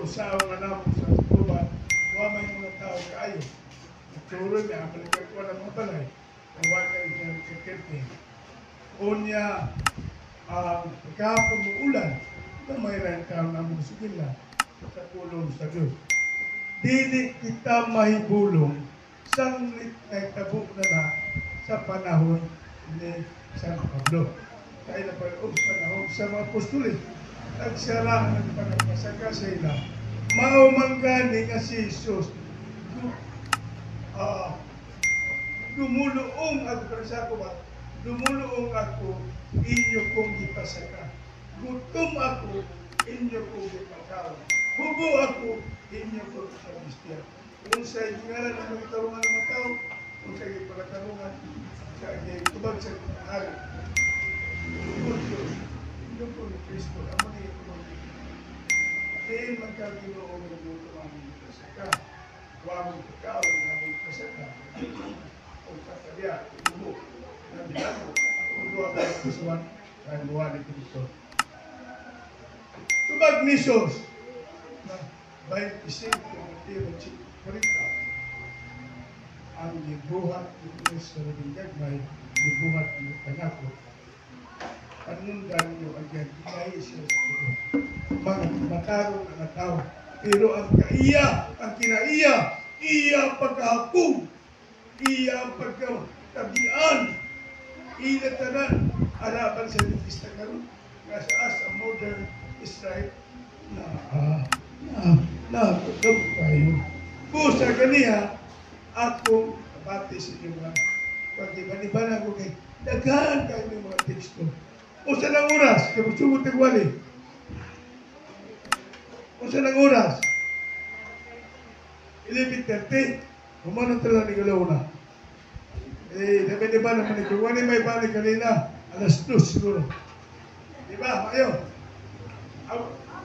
usaw nga namon sa tuban, wa may mga tao kaayo. Turo niya, balikan ko ng mga balay, nawakan niya ng kakirti. Unya, pagkahapon ng ulan, na may rentang namong sigila sa pulong sa Diyos. Dili kita mahibulong sanglit na tabuk na sa panahon ni San Pablo. Kaya na pa panahon sa mga apostolis. Nagsara ng panagpasaka sa ila. Maumangani nga si Jesus. Dumuluong ako, pero sa ako ba? Dumuluong ako, inyo kong ipasaka. Gutom ako, inyo kong ipakaw. Hubo ako, inyo kong ipabistya. Kung sa ingalan ng mga tarungan ng mga tao, kung sa ipalatarungan, sa tubag sa hari. Inyo kong ni Kristo, amo niya kong diin magkaginoong ng mundo aming ipasaka. Huwag ikaw na mong ipasaka. Kung katabya, hubo, ng bilago, kung doon ka ng kasuan, ay buwan ni Kristo. Tubag ni Jesus, na 25 40, ang gibuhat ni Kristo sa labing gagmay, gibuhat ni Pangako. Panundan niyo agad, kinay siya sa ito. Mga matarong ang tao. Pero ang kinaiya, iya pagkahapong, iya pagkatabian, iya tanan, harapan sa Baptista karon nga sa modern Israel pagkabot tayo. Busa ganiya, ako kapati sa inyo mga pag-iban-iban ako kay daghan kayo ng mga teksto. O sa nang oras, kabusugot nagwali. O sa nang oras, 11:30, humanong tala ni Galauna. Diba naman ito, wala may balik kanina, alas 2 siguro. Diba, mayo?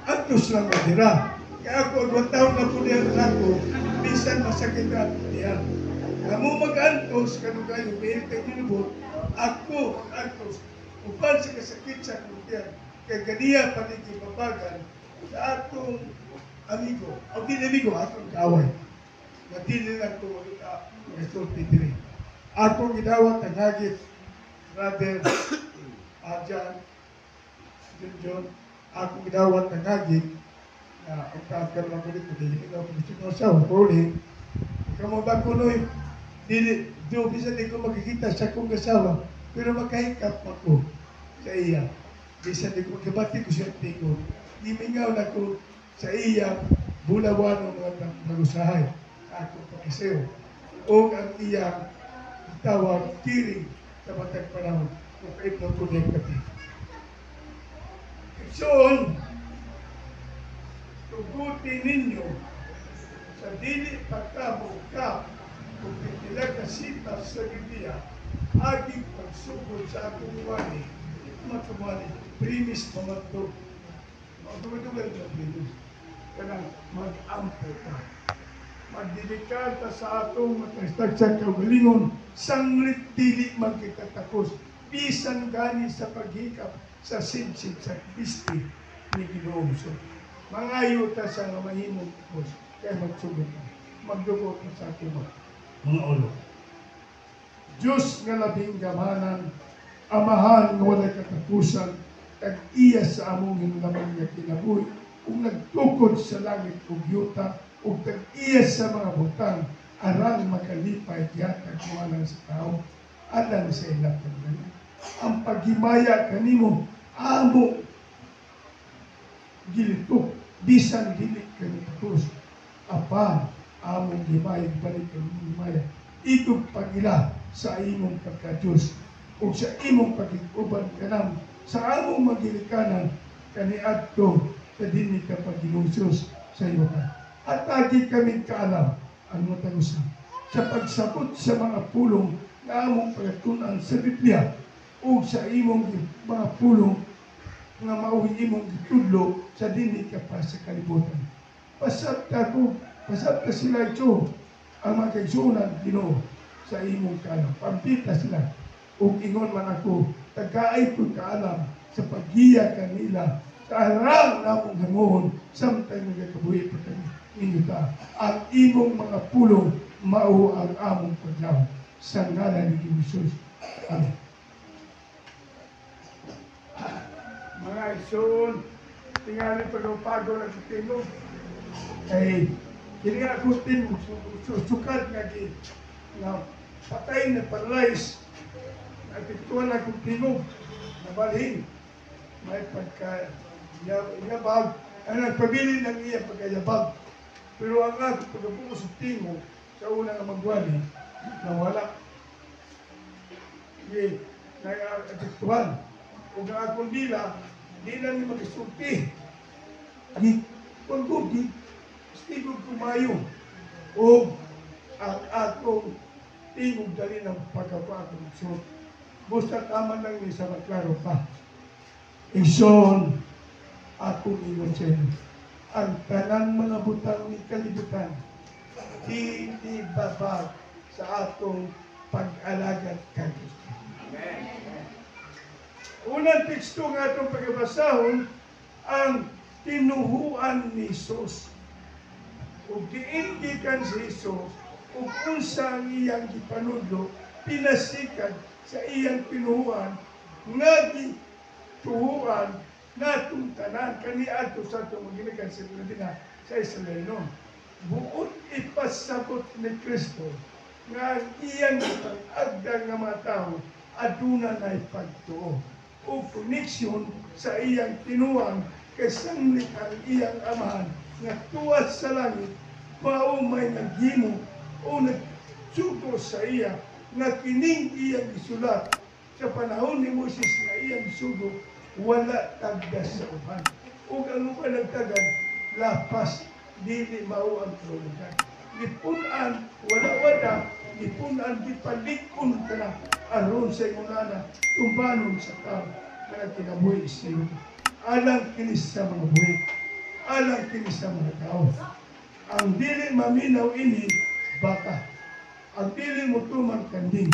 Antos lang matira. Kaya ako, 2 taon na po niyan ako, minsan masakit na po niyan. Kamu mag-antos, kanong kayo, may hilitang minubot, ako mag-antos. Upan sa kasakit sa kultiyan, kay ganiya panigibabagan sa atong amigo, o amigo, atong kaaway. Matili lang ito mag-sulti diri. Atong gidawat ang hagit, brother John, akong gidawat ng hagit, na ang kakar lang ko dito, dili ko dito sa huli. Kamo ba kunoy, dili, bisa di ko makikita sa kong kasawa, pero makahikap ako sa iya. Bisa di ko magkabati ko siya tingog. Imingaw na ko sa iya, bulawan ng mga nagusahay. Ako pakisayo. O ang iya, tawag, kiring sa batang panahon. Kung kaibno ko na pati. Soon, tugutin ninyo sa dili pagkabugkap kung pitilag kasita sa Biblia, aging pagsugod sa atong wali, matumali, primis mamatog. Magdudugal na primis. Kanang mag-ampo ka. Magdidikal ta sa atong matastag sa kaugalingon, sanglit dili magkitatakos, bisan gani sa paghikap sa sinsid sa Kristi ni Ginoong. So, mangayo ta sa nga mahimong tapos, kaya magsugod ta. Magdugot na sa ating mga ulo. Diyos nga labing gamanan, amahan nga walay katapusan, kag iya sa among hinulaman nga kinabuhi, kung nagtukod sa langit ug yuta, ug kag iya sa mga butang, arang makalipay yatag kuwalan sa tao, alang sa ilang pagdala. Ang paghimaya kanimo, amo gilitok, bisan dili kanipos, apa, among himaya, balik kanimo himaya, ikog pagila sa imong pagka-Diyos, o sa imong pag-ikuban kanam, sa among magilikanan, kaniadto, sa dini ka pag-ilusyos sa iyo ka. At agi kami kaalam, ang matagusan, sa pagsabot sa mga pulong na among pagatunan sa Biblia, o sa imong mga pulong nga mauwi imong gitudlo sa dini ka pa sa kalibutan. Pasabta sila ito, ang mga kaigsunan, Ginoo, sa imong kaalam. Pampita sila, o ingon man ako, tagaay ko kaalam sa paghiya kanila Tarang namong hanguhon samtang nagakabuhi pa kami ninyo ta. Ang imong mga pulong mao ang among paglaw sa ngalan ni Jesus. Amen. Mga ison, tingali pagpago na sa tingog. Ay, kini nga ako tingog, sukat nga patay na paralyze. Napituan akong tingog, nabalhin. May pagka-yabag, ang nagpabili ng iya pagka-yabag. Pero ang ako, pagkapungo sa tingog, sa una nga magwali, nawala. Sige, nag-apektuhan. Kung ang akong dila ni mag-isulti. Kung di, stigog kumayo. O ang akong tingog dali ng pagkapakong isulti. Basta tama lang ni sa maklaro pa. Ison, akong ingon sa inyo. Ang tanang mga butang ni kalibutan, hindi babag sa atong pag-alagat kay Kristo. Amen. Unang teksto nga itong pagkabasahon, ang tinuhuan ni Jesus. Kung diindikan si Jesus, kung unsa ang iyang gipanudlo, pinasikat sa iyang tinuhuan, nga gituhuan, natong tanan, kaniadto sa itong maginikan sa Pilipinas sa Israelon. Buot ipasabot ni Kristo, nga iyang agdang nga mga tao, aduna na ipagtuo. O koneksyon sa iyang tinuang kasanglit ang iyang amahan nga tuwas sa langit, maumay naghimo o nagsugo sa iya nga kining iyang isulat sa panahon ni Moses nga iyang isugo, wala tagdas sa uban. O ang uban nagtagad, lapas, dili mao ang trulugan. Lipunan, wala-wala, lipunan, dipalikon ka na aron sa imunana, tumanon sa tao na kinabuhi siya. Alang kinis sa mga buhi, alang kinis sa mga tao. Ang dili maminaw ini, baka. Ang dili mo tumang kanding.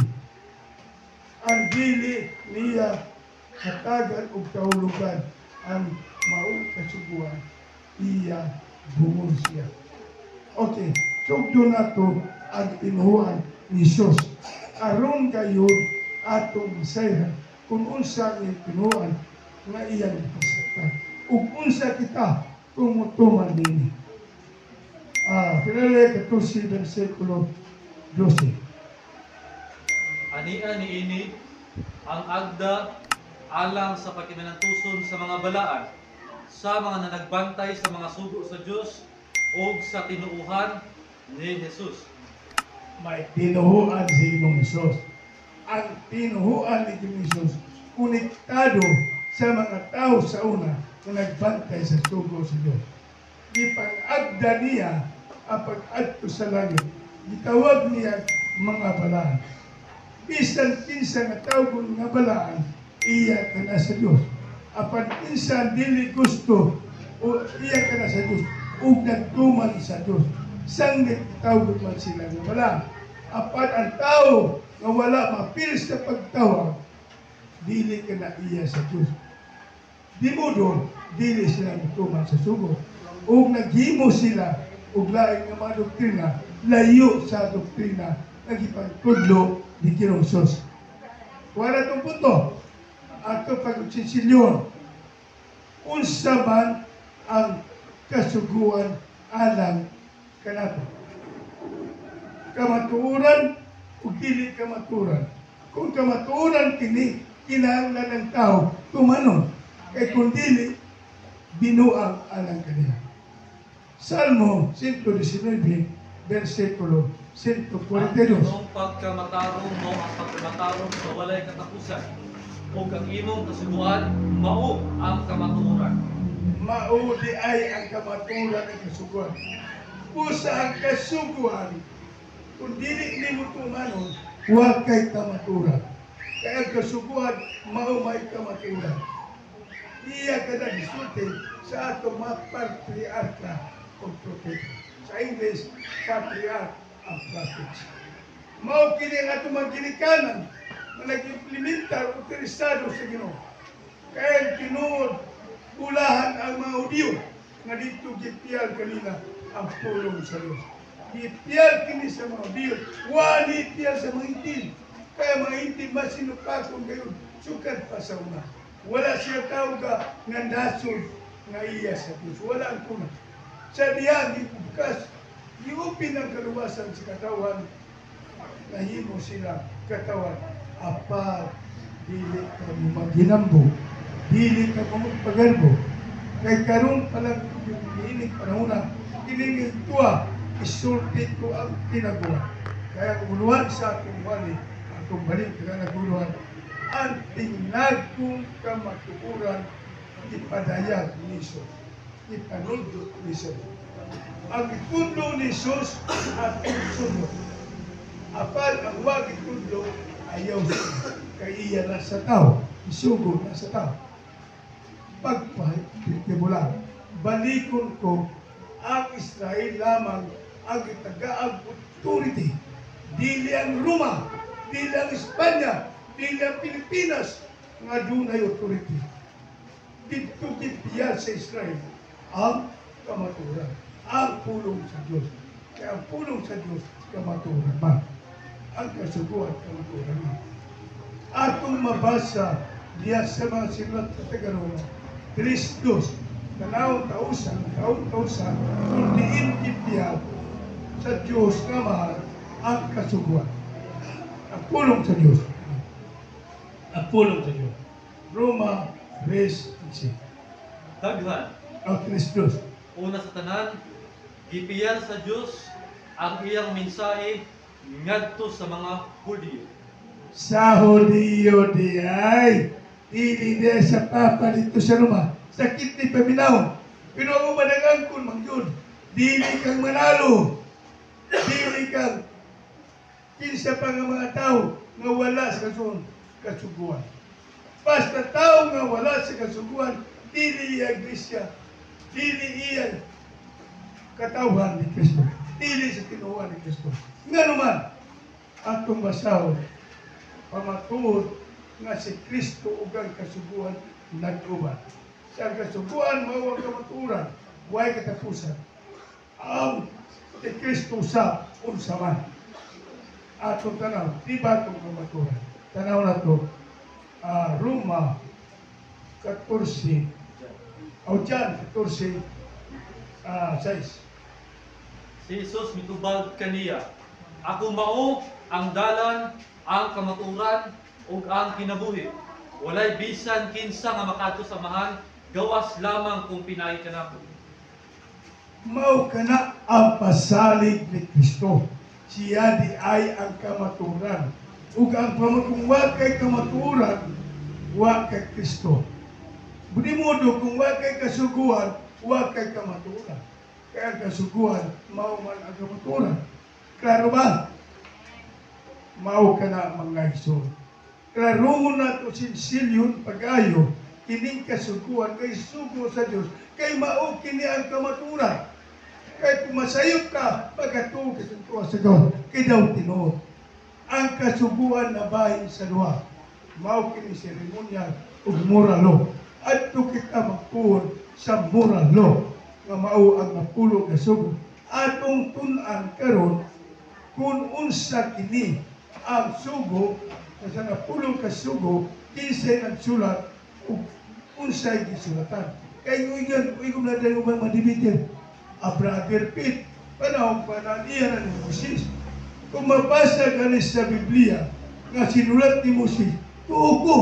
Ang dili niya katagan o kaulugan. Ang maong kasuguan, iya bungol siya. Okay, so doon na to ang tinuhuan ni Jesus. Aron kayo atong masayhan kung unsa ang tinuhuan nga iyang ipasaktan. Ug unsa kita tumutuman din. Pinalay 14 versikulo 12. Ania niini ang agda alang sa pagkinantuson sa mga balaan, sa mga nanagbantay sa mga sugo sa Dios o sa tinuuhan ni Jesus. May tinuhuan si Imong Jesus. Ang tinuhuan ni Jesus konektado sa mga tao sa una na nagbantay sa sugo sa Diyos. Ipang-agda niya ang pag-adto sa langit. Gitawag niya mga balaan. Bisan kinsa nga tawgon nga balaan, iya ka na sa Diyos. Apan kinsa dili gusto o iya ka na sa Diyos ug nagtuman sa Diyos. Sanglit tawgon man sila nga balaan. Apan ang tao nga wala mapilis sa pagtawag, dili ka na iya sa Diyos. Di mo doon, dili sila nagtuman sa sugo. Ug naghimo sila ug laing nga mga doktrina, layo sa doktrina nagipagtudlo ni Ginoong Hesus. Wala itong punto. Ato pag-utsinsilyon, unsa man ang kasuguan alang kanato. Kamatuoran o dili kamatuoran. Kung kamatuoran kini, kinahanglan ng tao tumanon. Kaya kung dili, binuang alang kanila. Salmo 119, versikulo 142. Ang pagkamatarong mo ang pagkamatarong sa walay katapusan, o ang imong kasuguan mao ang kamatuoran. Mao di ay ang kamatuoran ng kasuguan. Pusa ang kasuguan, kung dili nimo tumanon, huwag kay kamatuoran. Kaya ang kasuguan, mao may kamatuoran. Iya ka na gisulti sa ato mga patriarka o propeta. Sa English, patriarch of prophets. Mao kini ang ato mga ginikanan na nag-implementar o interesado sa Ginoo. Kaya tinuod, bulahan biyot nga dito gipiyal kanila ang pulong sa Diyos. Gipiyal kini sa mga biyot, wali piyal sa mga itim. Kaya mga itim masinupakon ngayon, sukat pa sa una. Wala siya tawag nga nasod nga iya sa Diyos. Wala ang kuna. Sa diyan, ibukas, iupin ang kaluwasan sa katawan, nahimo sila katawan. Apa, dili ka mo maghinambo, dili ka mo magpagarbo. Kay karon palang inig panahon na, ining tuwa, isulti ko ang tinagawa. Kaya uluhan sa akong wali, akong balik ka naguluhan, ang tingnan kong kamatukuran, ipadayag ni Jesus, ipanundot ni Jesus. Ang itundo ni Jesus at itundo. Apal ang wag itundo, ayaw siya. Kaya iya na sa tao, isugo na sa tao. Pagpahitibulan, balikon ko ang Israel lamang ang itagaang authority. Dili ang Roma, dili ang Espanya, dili ang Pilipinas nga dunay authority. Dito gitiyan sa Israel ang kamaturan, ang pulong sa Diyos. Kaya ang pulong sa Diyos, kamaturan man. Ang kasuguan, kamaturan man. Atong mabasa diya sa mga sinulat sa Tagalog, Kristus, tausan, sundiin gitiyan sa Diyos nga mahal ang kasuguan. Ang pulong sa Diyos. Ang pulong sa Diyos. Roma 3:15. Daghan. Ang Kristus. Una sa tanan, gipiyan sa Dios ang iyang mensahe ngadto sa mga Hudyo. Sa Hudyo di ay, dili di sa Papa dito sa Roma. Sakit ni paminaw. Pero ako madagang kun mangyod. Dili kang manalo. Dili kang kinsa pa nga mga tao nga wala sa kasuguan. Basta tao nga wala sa kasuguan, dili iya iglesia, dili iya katawhan ni Kristo, dili sa tinuan ni Kristo. Nga naman, atong basahon, pamatuod nga si Kristo ug ang kasuguan nag-uban. Sa kasuguan, mao ang kamaturan, huwag katapusan. Ang si Kristo sa unsaman. Atong tanaw, di ba itong kamaturan? Tanaw na ito, Roma 14, o John 14, 6. Si Jesus mitubag kaniya, ako mao ang dalan, ang kamaturan, ug ang kinabuhi. Walay bisan kinsa nga makaadto sa amahan, gawas lamang kung pinaay kanako. Mao kana ang pasalig ni Kristo. Siya di ay ang kamaturan. Ug ang kung wa kay kamaturan, wa kay Kristo. Budi modo kung wa kay kasuguan, wa kay kamaturan. Kaya ang kasuguan, mao man ang kamaturan. Klaro ba? Mao kana mga igsoon. Klaro na to sinsilyon pag-ayo, kining kasuguan kay sugo sa Dios, kay mao kini ang kamaturan. Kay kung masayop ka, pagkatuo ka sa Diyos, kay daw tinuod. Ang kasuguan na bahin sa duha, mao kini seremonyal ug moral law. Adto kita magpuon sa moral law, nga mao ang napulo nga sugo. Atong tun-an karon kung unsa kini ang sugo, sa napulo ka sugo, kinsay ang sulat ug unsay gisulatan. Kay uy na dayo man madibitin. Brother Pitt, panahon pa na niya na ni Moses. Kung mabasa ka sa Biblia, nga sinulat ni Moses, tuo ko,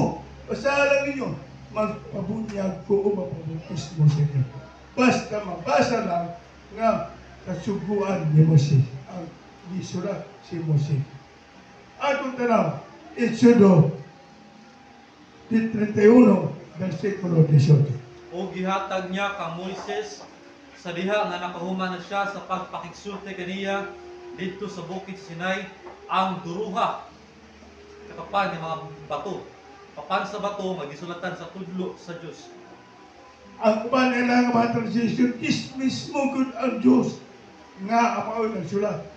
basahan ninyo, magpabunyag ko o mapabuntis mo sa inyo. Basta mabasa lang nga kasuguan ni Moses, ang gisulat si Moses. Atong tanaw, Exodo 31, versikulo 18. O gihatag niya kang Moises sa diha nga nakahuman na siya sa pagpakigsulti kaniya didto sa bukid Sinai ang duruha katapan ng mga bato. Papan sa bato magisulatan sa tudlo sa Dios. Ang uban nila nga mga transition is mismo good ang Diyos nga amaw nagsulat.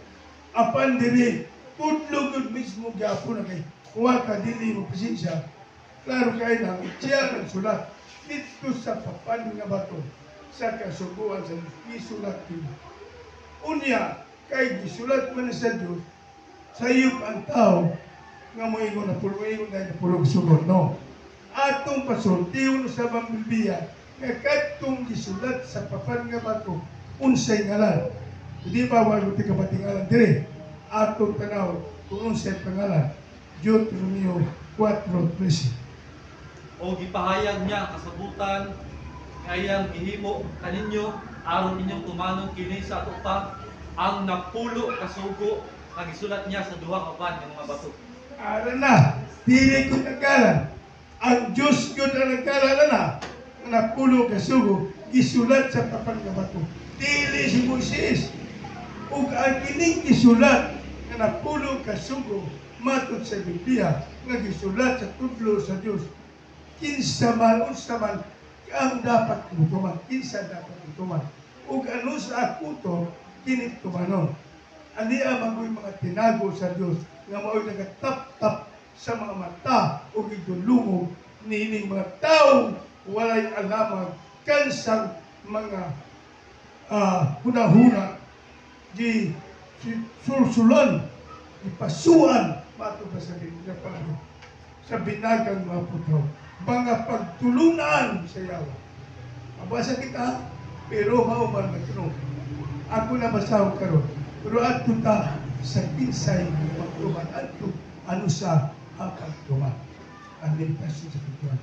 Apan diri tudlo good mismo gyapon na kay kuha ka dili mo presensya. Klaro kay nang siya nagsulat dito sa papan nga bato. sa kasubuan sa gisulat nila. Unya, kay gisulat man sa Diyos, sayop ang tao nga moingon na pulong sugot, no? Atong pasultiyon sa Bambilya nga kadtong gisulat sa papan nga bato unsay ngalan. Di ba wala ti kapatingalan dire? Atong tanaw kung unsay pangalan. Deuteronomio 4:13. O gipahayag niya ang kasabutan kayang gihimo kaninyo aron inyong tumanong kini sa ato pa ang napulo kasugo nga gisulat niya sa duha ka pan nga mga bato. Ara na, dili ko nagkalan. Ang Diyos yun ang nagkalan na napulo kasugo gisulat sa papan nga bato. Dili si Moises. Ug ang kining gisulat nga napulo kasugo matod sa Biblia nga gisulat sa tudlo sa Dios. Kinsa man unsa man ang dapat tuman, kinsa dapat tuman. Ug ano sa akuto kini tumanon. Ani magoy mga tinago sa Dios nga mao'y nagatap-tap sa mga mata ug igulungog niining mga tawo walay alamang kansang mga hunahuna di sulsulan di pasuan matod sa Biblia sa binagang mga putro. Mga pagtulunan sa yawa. Mabasa kita, pero mauman na ito. Ako na basahog karon. Pero ato ta sa kinsay pagtuman. Ato, ano sa pagtuman. Ang limitasyon sa pagtuman.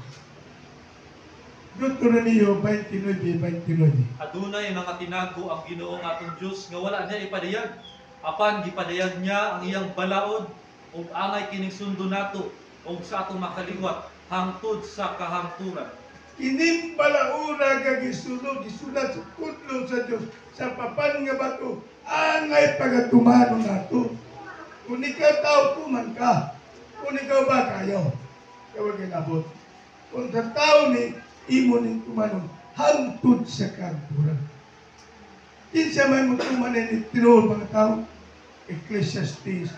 Deuteronomio 29:29. Adunay mga tinago ang Ginoo nga atong Dios nga wala niya ipadayag. Apan gipadayag niya ang iyang balaod ug angay kining sundo nato ug sa atong makaliwat hangtod sa kahangturan. Kining balaura nga gisulat sa tudlo sa Dios sa papan nga bato angay pagatumano nato. Kung ikaw tao tuman ka, kung ikaw ba kayo, kawag inabot. Kung sa tao ni imo ning tumanon hangtod sa kahangturan. Kinsa man mo tumanon ni tinuod mga tao, Ecclesiastes.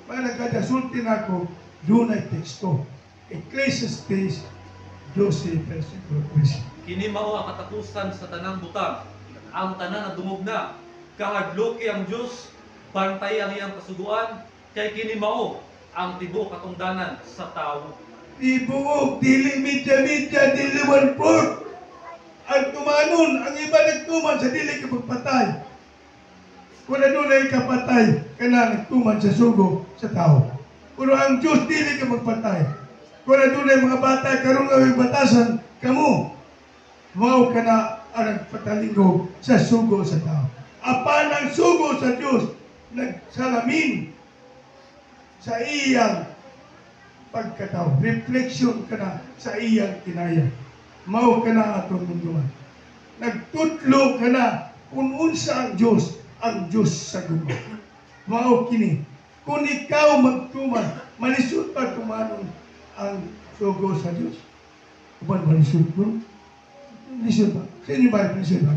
Mga nagkadasulti nako, doon ay teksto. Ecclesiastes 12:13. Kini mao ang katapusan sa tanang butang. Ang tanan na dungog na. Kahadloki ang Dios, bantay ang iyang kasuguan, kay kini mao ang tibuok katungdanan sa tawo. Ibuog, dili midya-midya, dili one-fourth. Ang tumanon, ang iba nagtuman sa dili kapagpatay. Kung ano na kapatay, kana nagtuman sa sugo sa tao. Pero ang Diyos dili ka magpatay. Kung ano na mga bata, karong nga batasan, kamo. Mao ka na ang nagpatalingog sa sugo sa tao. Apan ang sugo sa Diyos, nagsalamin sa iyang pagkatao. Refleksyon ka na sa iyang kinaya. Mao ka na atong munduan. Nagtutlo ka na kung unsa ang Diyos sa gumawa. Mao kini. Kung ikaw magtuman, malisod pa tumanon ang sugo sa Diyos. Kapan malisod ko? Malisod ba? Sa inyo ba malisod ba?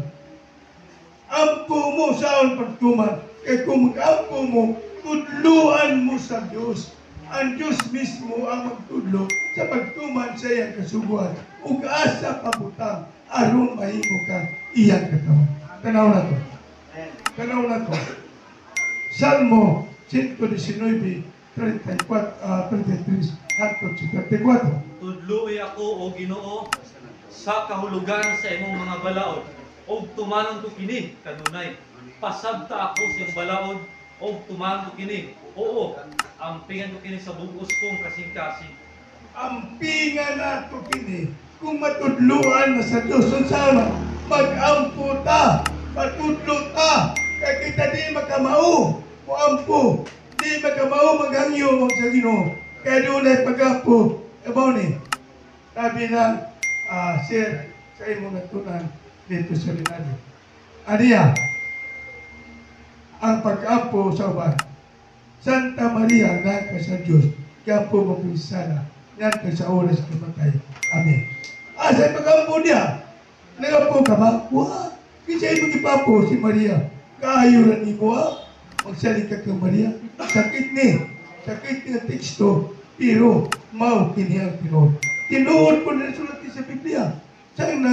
Ampo mo saan pagtuman. Kaya kung mag-ampo mo, tudluan mo sa Diyos. Ang Diyos mismo ang magtudlo sa pagtuman sa iyang kasuguan. Ug asa pabutang aron mahimo ka iyang katawan. Tanaw na to. Tanaw na to. Salmo 119:33 hangtod sa 34. Tudloi ako o Ginoo sa kahulugan sa imong mga balaod og tumanon ko kini kanunay. Pasabta ako sa iyong balaod og tumanon ko kini. Oo, ampingan ko kini sa bugos kong kasing-kasing. Ampingan nato kini kung matudluan na sa Diyos. Sama, mag-ampo ta, matudlo ta, kaya kita di makamao. O ampo, di makamao maghangyo mo sa Ginoo. Kaya doon ay pag-ampo, abaw ni, sabi na, sir, sa imong natunan dito sa Linado. Aniya, ang pag-ampo sa uban, Santa Maria, naka sa Diyos, kaya po mapinsana, naka sa oras na matay. Amen. Sa'y pag-ampo niya, nagapo ka ba? Wah, kisa'y mag-ipapo si Maria. Kaayuran ni mo, magsalita ka Maria. Sakit na teksto, pero mau kini ang tinuod. Tinuod po na sulat sa Biblia. Saan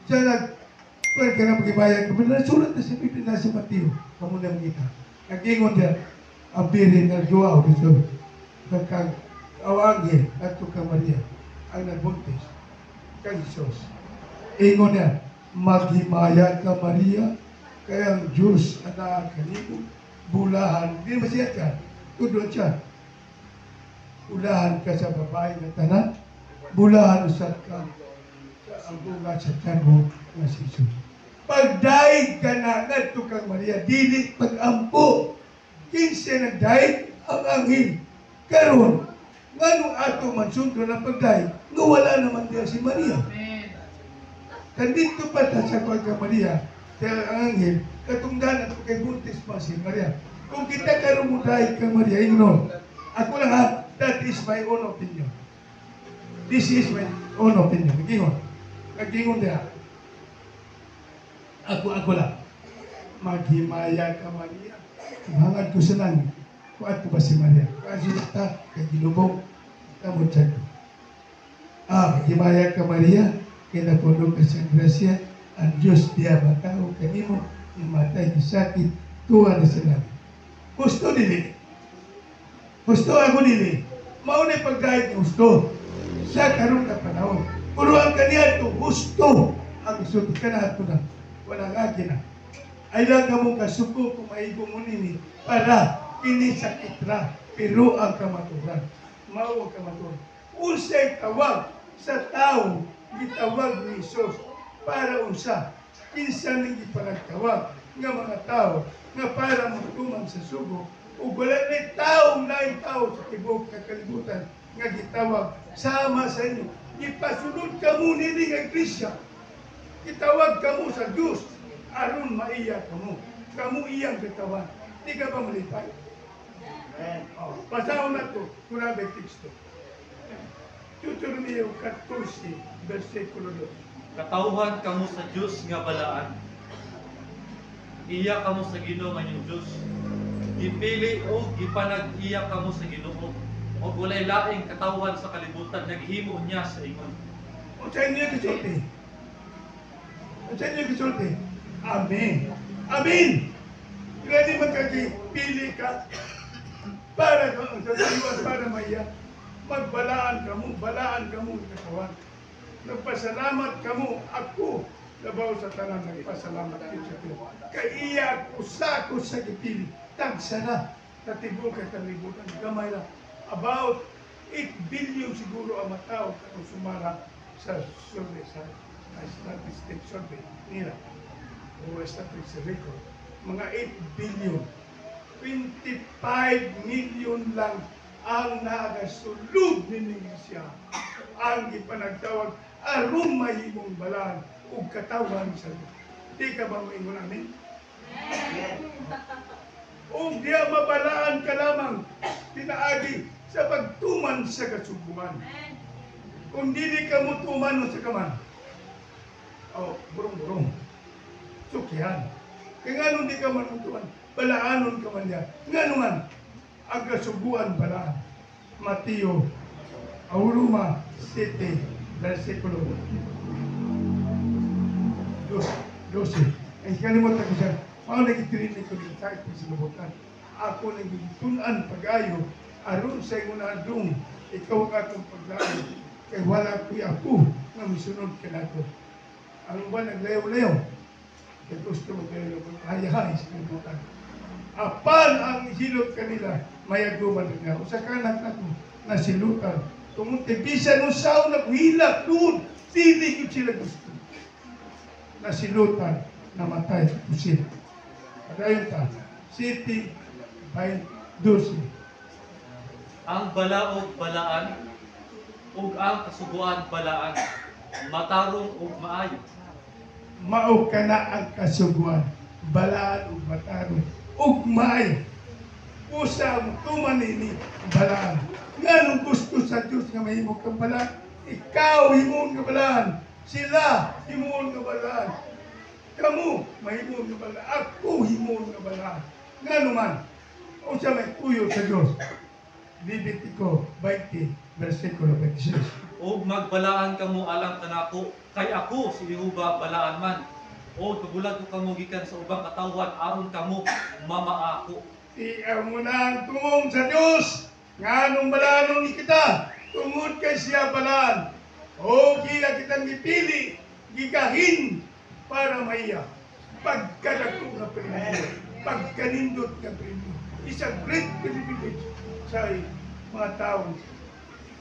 Siya kung ka na magibayag, kami nasulat na sa Biblia na si Mateo, kamu na makita. Nag-ingon niya, ang birin na juwa o dito, kang awangin at kang Maria, ang nagbuntis, kang Isos. Ingon niya, maghimaya ka Maria, kaya ang Diyos na kanimo, bulahan, hindi masiyat ka, tudon siya. Bulahan ka sa babae na tanan, bulahan usap ka sa ang bunga sa tiyan na si Jesus. Pagdaig ka na ngadto kang Maria, dili pag-ampo. Kinsa nagdaig ang anghel. Karon, nganong ato man sundo ng pagdaig, nga wala naman diya si Maria. Kandito pa ta sa kang Maria, kaya ang anghel, katungdan ato kay buntis pa si Maria. Kung kita karon mo daig kang Maria, igno. Ako lang ha, that is my own opinion. This is my own opinion. Nag-ingon diya. Ako lang. Maghimaya ka Maria. Hangad ko sa langit. Kung ato ba si Maria? Kasi ta, kay ginubong, tamo siya ko. Maghimaya ka Maria, kaya napuno ka sa grasya, ang Diyos diya matao kanimo, imatay ni sakit, tuwa na sa langit. Gusto dili. Gusto ako dili. Maunay pagdahit ng gusto. Sa karong na panahon. Puro ang kaniya ito, gusto. Ang gusto ka na ito na. Walang akin na. Ay lang ka mong kasuko kung maigong mo nini para kinisakit ra. Pero ang kamaturan. Mao ang kamaturan. Unsay tawag sa tao, gitawag ni Jesus para unsa. Kinsa nang ipanagtawag nga mga tao nga para magtuman sa sugo o wala ni tao na yung tao sa tibok na kalibutan nga gitawag sama sa inyo. Ipasunod ka mo nini nga Iglesia. Itawag ka mo sa Diyos. Aron maiya ka mo. Kamu iyang katawan. Di ka ba malipay? Pasahon na ito. Kunabe teksto. Deuteronomio 14, versikulo 2. Katauhan kamo sa Diyos nga balaan. Iya kamo sa Ginoo nga inyong Diyos. Gipili o gipanag-iya kamo sa Ginoo. O walay laing katauhan sa kalibutan naghimo niya sa ingon. O sa inyo kisulti. Amen. Amen. Ready magkakipili ka para sa iwas para maiya. Magbalaan ka mo katawan. Nagpasalamat ka mo ako. Labaw sa tanan nagpasalamat ko sa Diyos. Kaya ako sa gipili. Tagsa na. Tatibo ka kalibutan. Gamay na. About 8 billion siguro ang matao kung sumara sa survey sa statistic survey nila. O statistic record. Mga 8 billion. 25 million lang ang nagasulod ni siya. Ang ipanagtawag aron mahimong balaan o katawan sa Diyos. Di ka ba maingon amin? O diya mabalaan ka lamang pinaagi sa pagtuman sa kasubuan. Kung dili ka mo tuman sa kaman, burong-burong, sukyan. Kaya nga nung di ka man tuman, balaanon ka man yan. Nga naman, ang kasubuan balaan. Mateo, Auruma City, versikulo 12. Ay kalimutan ko siya. Ako nagitirinig ko din sa akin sa lubukan. Ako nagitunan pag-ayo. Aron sa ingon adung, ikaw ang atong paglaan. Kaya wala ko'y ako na misunod ka na ito. Ang ba naglayaw-layaw? Kaya gusto mo kayo hayahay sa lubukan. Apan ang hilot kanila, mayaguman na nga. Sa kanak na ito, nasilutan. Tumunti, bisan ng sao naghilak doon. Hindi ko sila gusto. Nasilutan, namatay, pusin. Padayon ta, City by 12. Ang balaog balaan ug ang kasuguan balaan matarong ug maayo. Mao ka na ang kasuguan, balaan ug matarong ug maayo. Usa mo tumanini balaan. Nganong gusto sa Diyos nga mahimo kang balaan? Ikaw himon nga balaan. Sila himon nga balaan. Kamu mahimon nga balaan. Ako himon nga balaan. Nga naman, usa may tuyo sa Diyos. Levitico 20, versikulo 26. o magbalaan kamo alang kanako, kay ako si Jehova balaan man. O pagulat ko kamo gikan sa ubang katawhan aron kamo mamaako. Tiyaw mo na ang tumong sa Diyos, nga nung balanon kita, tungod kay siya balaan. O kaya kitang ipili, gigahin para maiya. Pagkadako nga premium, pagkanindot nga premium. Isang great privilege sa mga taong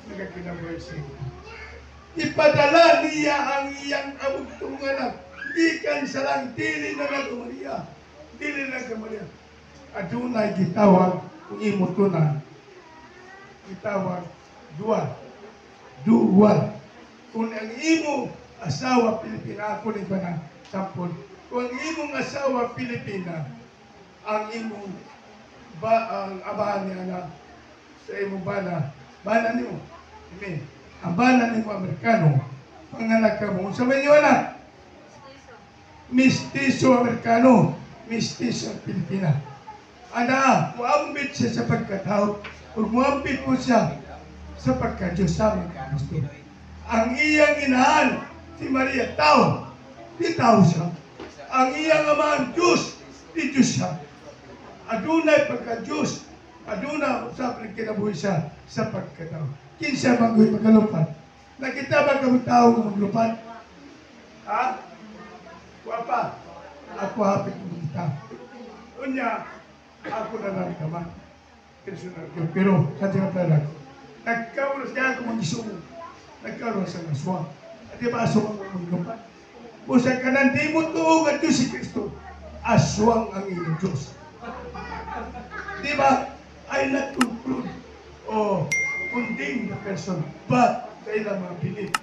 nagkakinabuhay sa iyo. Ipadala niya ang iyang abugtong anak, ikan sa lang, dili na nagkamaria. Dili na nagkamaria. Adunay gitawag kung imutunan. Gitawag dual. Dual. Kung ang imo asawa Pilipina, ako rin ba na sampol. Kung ang imong asawa Pilipina, ang imong ang abahan niya na sa imong bana nimo. Amen. Ang bana nimo Amerikano, panganak ka mo. Sa inyo anak? Mistiso Amerikano, mistiso Pilipina. Ana, muambit siya sa pagkatao, o muambit mo siya sa pagka-Diyos sa mga gusto. Ang iyang inahan, si Maria, tao, di tao siya. Ang iyang amahan, Diyos, di Diyos siya. Adunay pagka-Diyos, aduna sa kinabuhi siya sa pagkatao. Kinsa bagoy pagkalupat? Nakita ba kang tao ng maglupat? Ha? Wapa? Ako hapit ng kita. Unya, ako na lang naman. Personal ko. Pero, sa tingin talaga, nagkaroon siya ako mag-isumo. Nagkaroon sa naswa. At di ba aswang ang maglupat? Busa ka nang di mo tuong at Diyos si Kristo. Aswang ang iyong Diyos. Di ba? I not conclude o condemn the person, but kailan mga believe.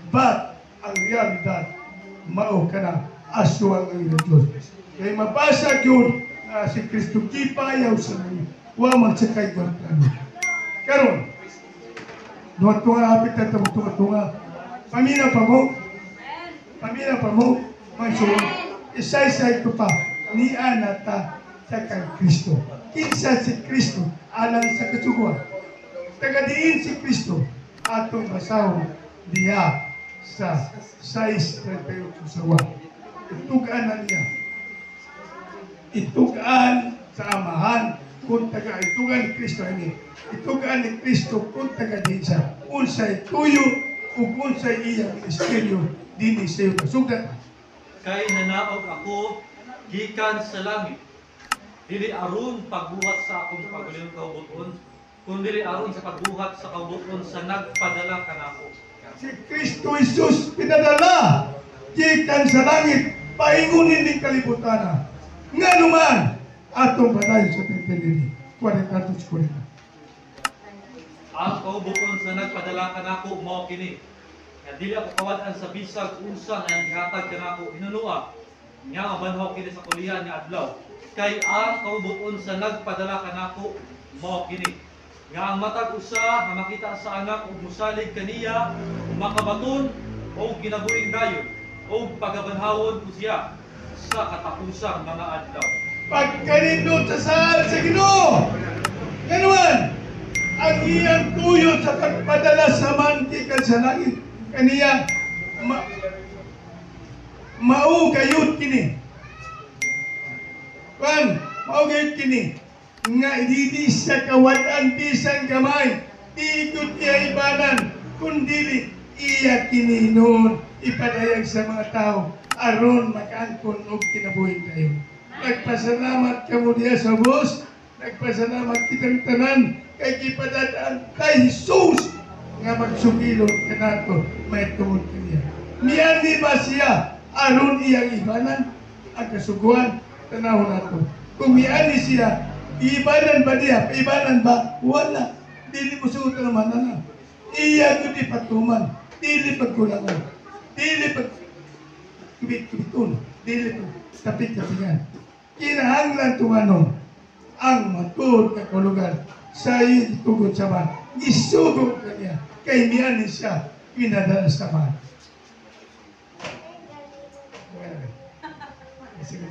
But ang realidad, mao ka na aswang ang iyong Diyos. Kaya mabasa yun na si Kristo kipayaw sa mga wamang sakay kwartano. Karon, duwa-tunga hapit na tunga-tunga. Pamina pa mo, mansuon, isa-isa ito pa, ni anata sa kay Kristo. Kinsa si Kristo alang sa kasuguan. Tagadiin si Kristo atong basahon diha sa 6:38 sa wa. Itugaan na niya. Itugaan sa amahan kung itugaan ni Kristo ini. Itugaan ni Kristo kung tagadiin siya. Unsay tuyo ug unsay iyang ministeryo dinhi sa iyo kasugat. Kay nanaog ako gikan sa langit. Dili aron pagbuhat sa akong pagulong kaubuton, kundi aron sa pagbuhat sa kaubuton sa nagpadala kanako. Si Kristo Jesus pinadala gikan sa langit paingunin ning kalibutan. Nga naman atong banay sa templo 40. Ang kaubuton sa nagpadala kanako mao kini. Nga dili ako kawad-an sa bisag unsa nga gihatag kanako hinunua. Nga mabanhaw kini sa kulihan nga adlaw. Kay ang kaubuton sa nagpadala kanako mao kini. Nga ang matag usa nga makita sa anak ug musalig kaniya, makabaton o ginabuing dayon o pagabanhawon ko siya sa katapusang mga adlaw. Pagkanindot sa saan sa Ginoo. Ganuan ang iyang tuyo sa pagpadala sa mantika sa langit kaniya mao gayud kini. Mao gayud kini nga dili sa kawad-an bisan gamay, ikot iya ibanan, kundi iya kini noon ipadayag sa mga tao aron makaangkon og kinabuhi kayo. Nagpasalamat kamo diya sa Dios, nagpasalamat kitang tanan kay gipadadaan kay Jesus nga magsugilon kanato may tungod kaniya. Niani ba siya aron iyang ibanan ang kasuguan tanaw nato. Kung miani siya, ibanan ba niya? Ibanan ba? Wala. Dili mo suot naman na. Iya ko di patuman. Dili pagkulangan. Dili pag kubit-kubitun. Dili pag tapit-tapingan. Kinahanglan tunganon ang matuod na kulugan sa iyong tugod sa man. Isugod ka niya. Kay miani siya pinadala sa man. Sige.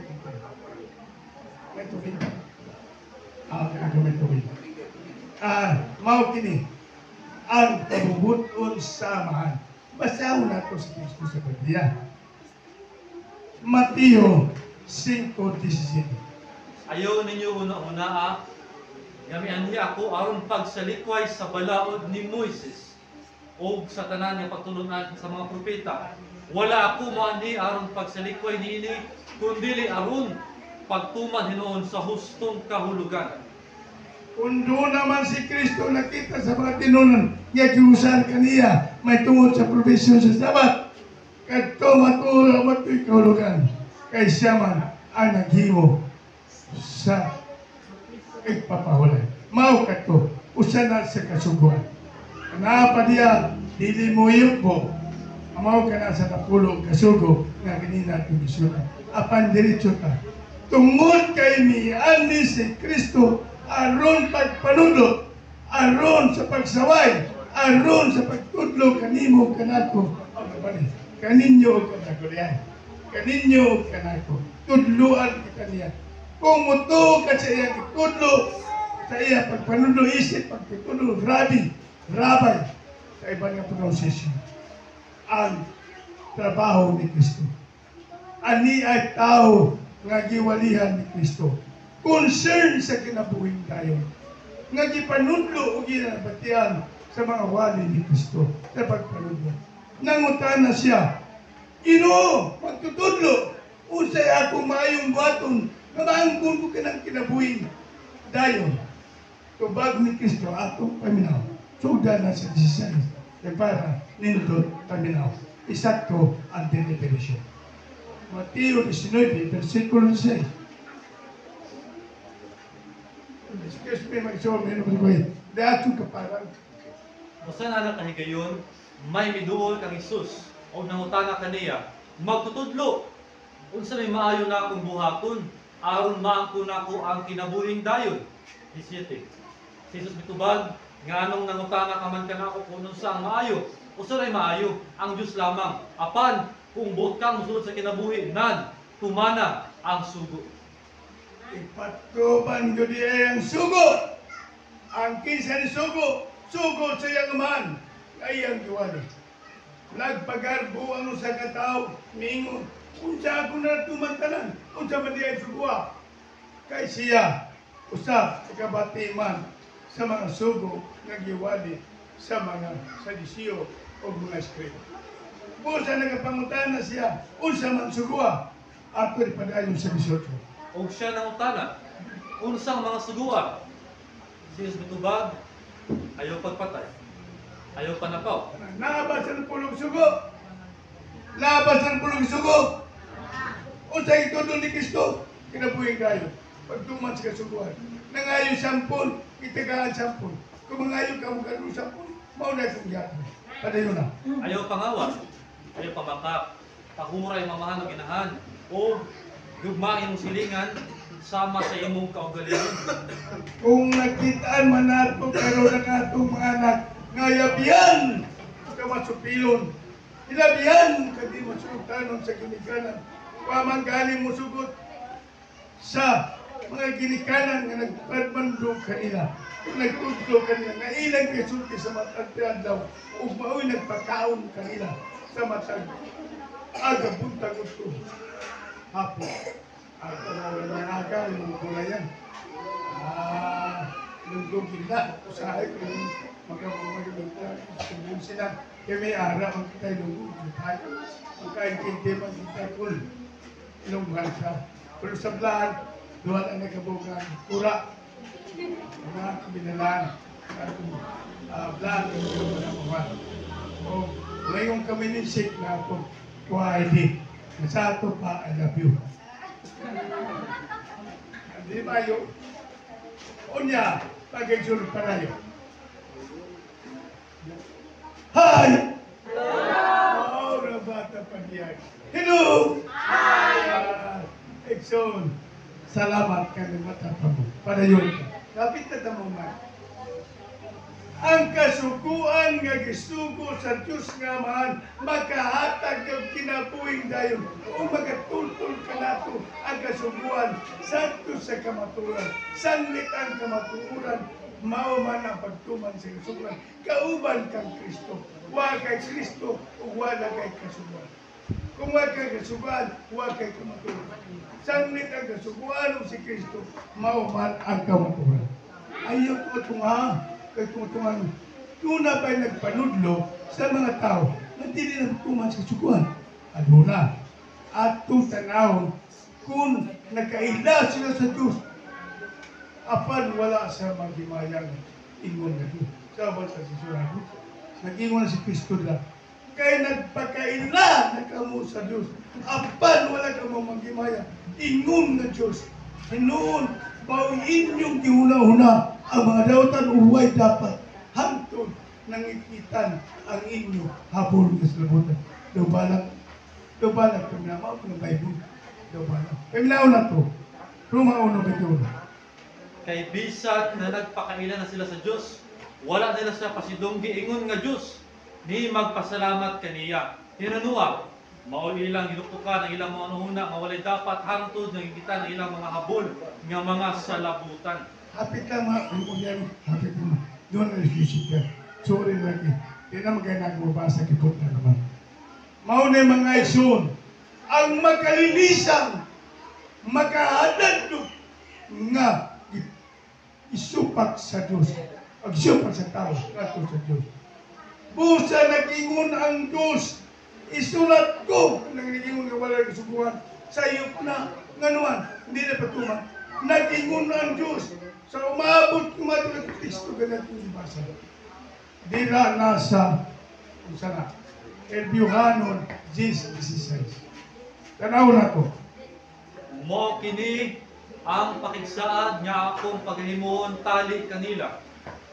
May tubig. May tubig. Mao kini. ang pabubuton sa amahan. Basahin nato sa Kristo sa Biblia. Mateo 5:17. Ayaw ninyo una-una ngami anhi ako aron pagsalikway sa balaod ni Moises o sa tanan nga pagtulunan sa mga propeta. Wala ako moanhi aron pagsalikway niini kundili aron pagtuman hinuon sa hustong kahulugan. Kung doon naman si Kristo nakita sa mga tinunan, nga giusan kaniya, may tungod sa provision sa Sabat. Kadto mato'y kahulugan, kay siya man ang naghimo sa ipapahulay. Mao kadto, usa na sa kasuguan. Kanapa diya, dili mo yupo, mao ka na sa napulo kasugo, nga ganina itong isulat. Apan diretso ka. Tungod kay ni ani si Kristo, aron pagpanudlo, aron sa pagsaway, aron sa pagtudlo kanimo kanako ang kabali. Kaninyo kanako diyan. Kaninyo kanako. Tudluan kita niya. Kung muto ka sa iya tudlo, sa iya pagpanudlo isip, pagtudlo, rabay, sa ibang nga pronunciation. Ang trabaho ni Kristo. Ani ay tao nga giwalihan ni Kristo. Concern sa kinabuhing tayo. Nga gipanudlo o ginabatian sa mga wali ni Kristo sa pagpanudlo. Nangutan na siya, Ginoo, magtutudlo, usay ako maayong buhaton, nga maangkon ko ka ng kinabuhing dayon. Tubag ni Kristo atong paminaw. Suda na sa 16. Para nindot paminaw. Isakto ang deliberation. Mateo 19, versikulo 6. Excuse me, mag-show me, dato ka parang. Basta na nakahigayon, may miduol kang Isus o nangutana kaniya, magtutudlo. Unsa may maayo na akong buhaton, aron maangko na ko ang kinabuhing dayon. 17. Si Jesus mitubag, nga anong nangutana ka man kanako kung unsa ang maayo. Usa ray maayo, ang Dios lamang. Apan kung buot kang musulod sa kinabuhi, nan tumana ang sugo. Ipatuban ko diya ang sugo. Ang kinsa ni sugo, sugo sa iyang amahan. Ayang giwali. Nagpagarbo ang sa katao, mingon. Unsa ako na tumantanan, unsa man diya suguha. Kay siya, usa ikabati man sa mga sugo nga giwali sa mga sadisyo o mga eskrito. Busa nagapangutana siya, unsa man suguha. Ato padayon sa 18. O siya nangutana, unsang mga suguan? Si Jesus mitubag, ayaw pagpatay, ayaw panapaw. Labas ang pulong sugo. Labas ang pulong sugo. O sa itudo ni Kristo, kinabuhin kayo. Pagtuman sa kasuguan. Nangayo sampun, itagaan sampun. Kung mangayo ka mong ganun sampun, mauna itong yato. Padayon na. Ayaw pangawa, ayaw pamakap, pahuray mamahan o ginahan, o gugma imong silingan, sama sa imong kaugalingon. Kung nakitaan man nato, pero na nato mga anak, ngayabiyan ka masupilon. Ilabiyan ka di masultanon sa ginikanan. Pamanggaling mo sugot sa mga ginikanan nga nagpadmandog kanila. Nagtudlo kanila. Nga ilang kasulti sa matagpian daw. O mao'y nagpakaon kanila sa matag. Aga buntag ito. Hapon. Ako na aga, yung kulay yan. Lugog gila. Usahay ko yung magkabagagagag. Sumbong sila. Kaya may ara, magkitay lugog. Magkaintinti, magkitay kul. Ilunghan ka. Pero sa blaan, duwan ang nagkabugan. Kura. Mga binalaan. Blaan, yung nagkabugan. O, ngayon kami nisik na ako. Kuha ID. Nasa ato pa, I love you. Hindi ba yun? Unya, pag-exur para yun. Hi! Oh, rabata pa diyan. Hello! Hi! Exxon, salamat ka ng mata pa mo. Para yun. Kapit na tamo man. Ang kasuguan nga gisugo sa Diyos nga man, makahatag ng kinabuhing dayon. O magatultol ka nato ang kasuguan, santo sa kamaturan, sanlit ang kamaturan, mao man ang pagtuman sa kasuguan. Kauban kang Kristo. Wa kay Kristo o wala kay kasuguan. Kung wa kay kasuguan, wa kay kamaturan. Sanglit ang kasuguan si Kristo, mao man ang kamaturan. Ayaw ko tunga, kay tungan. Tuna ba'y nagpanudlo sa mga tao na hindi na tuman sa kasuguan. Aduna, at tanawon kung nakaila sila sa Diyos, apan wala sa maghimayang ingon na Diyos. Sabot sa sisurado, nag-ingon na si Kristo na, kaya nagpakaila na kamo sa Diyos, apan wala kamo maghimayang ingon na Diyos. Hinoon, bawang inyong gihuna-huna ang mga dautan uway dapat hantod nangikitan ang inyo habol ng salabutan. Dobalang kami na mga ng Bible. Dobalang. Kami na to. Rumauno bito. Kay bisag na nagpakaila na sila sa Diyos, wala nila siya pasidonggi ingon nga Diyos, ni magpasalamat kaniya. Hinanua, maol ilang ginukukan ang ilang mga nuhuna, nga walay dapat hangtod nagkikita ng ilang mga habol, nga mga salabutan. Hapit lang mga kumukuyan. Hapit lang. Doon na isisip ka. Sorry lagi. Hindi na magkaya nagbabasa kipot na naman. Mauna yung mga isun, ang makalilisang, makahadad nga isupak sa Diyos. Isupak sa tao, ato sa Diyos. Busa nag-ingon ang Diyos, isulat ko, nag-ingon nga wala kasuguan, sa iyo na, nganuan, hindi na patuman. Nag-ingon ang Diyos, sa umabot kumatulad ng Kristo, ganat yung basa. Dira nasa, kung sana, Elbiuhanon, 10:16. Tanaw na ko. Mo kini ang pakigsaad niya akong paghimuon tali kanila.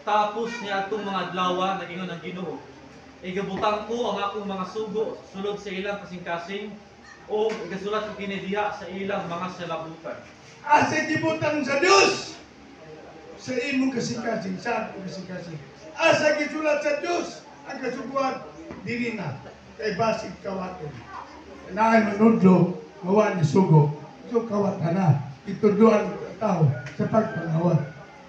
Tapos niya atong mga adlaw nagingon ang Ginoo. Igabutang ko ang akong mga sugo sulod sa ilang kasing-kasing o igasulat ko kini diha sa ilang mga salabutan. Asa gibutan sa Dios sa imong kasing-kasing, sa akong kasing-kasing. Asa gisulat sa Dios ang kasuguan dili na kay basig kawaton. Naan manudlo mawa ni sugo. So kawatan na. Ituduan ang tao sa pagpangawat.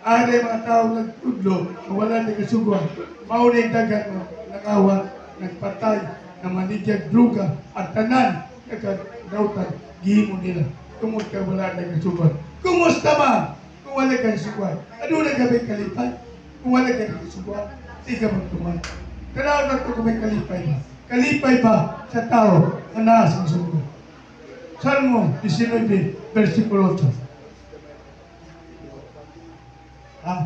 Ada mga tao nagtudlo na wala ni kasuguan. Maunay dagan nangawat, nagpatay, namanigyan druga at tanan nagkadautan gihimo nila. Tungod ka wala ni kasuguan. Kumusta man? Kung wala ka kasuguan. Ano na gabi kalipay? Kung wala ka kasuguan, di ka magtuman. Kailangan na ito kung may kalipay ba? Kalipay ba sa tao na nasa sugo? Salmo 19, versikulo 8. Ha?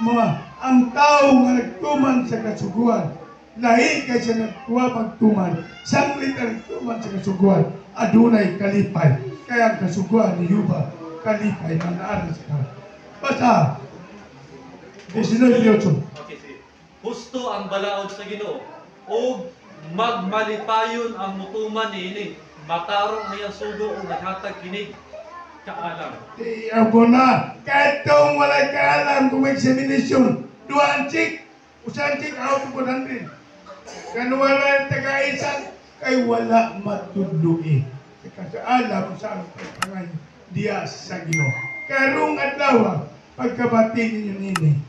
Mga, ang tao nga nagtuman sa kasuguan, lahi kay siya nagtuwa magtuman, sanglit ang nagtuman sa kasuguan, adunay kalipay. Kaya ang kasuguan ni Yuba, kalipay na naaras ka. Basta, 19:8. Okay, sige. Husto ang balaod sa Ginoo o magmalipayon ang mutuman niini. Matarong niya sugo o naghatag kinig kaalam. Tiyaw ko na, kahit itong walay kaalam kung may examination, 2 antik, usa antik, out of 100. Kano wala taga-isan, kay wala matudlui. Kasi alam sa ang pagpangay diya sa Ginoo. Karong adlaw, pagkabati ninyo nini,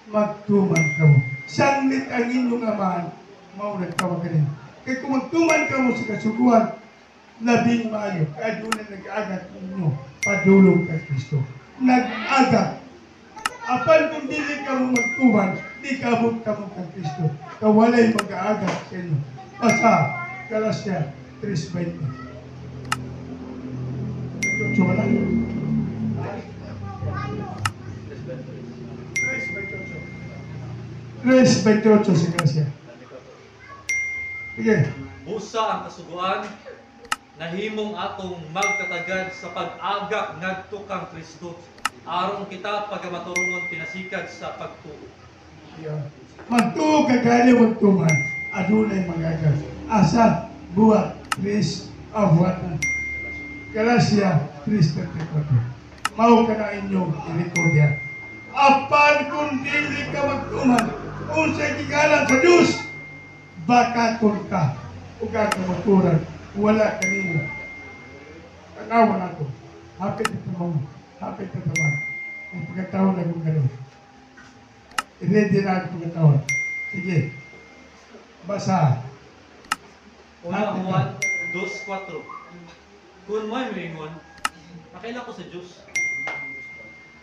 magtuman ka mo. Sanglit ang inyong amahan, maunag ka mo kanin. Kaya kung magtuman ka mo sa kasuguan, labing maayo, kaya doon na nag-agat ninyo, padulong kay Kristo. Nag-agat. Apan kung dili ka mo magtuman, di ka abot ka mo kay Kristo. Kawalay mag-aagat sa inyo. Basta, Galasya 3:20. Cuma lang. 3:28 si Gracia. Sige. Busa ang kasuguan, nahimong atong magkatagad sa pag-agak ngadto kang Kristo. Aron kita pagamaturungon pinasikad sa pagtuo. Magtuo ka kaya magtuman, adunay magagas. Asa, buhat, 3:1. Galacia 3:34. Mao ka na inyong i-record. Apan kung dili ka magtuman, kung sa gigalan sa Diyos, baka kung ka, o ka maturan, wala kanino. tanawan ako. Hapit na tamang, hapit na tamang. Ang pagkatawang na kong gano'n. I-ready na ang pagkatawang. Sige. Basa. Una Juan 2:4. Kung may mingon, nakailan ko sa Diyos.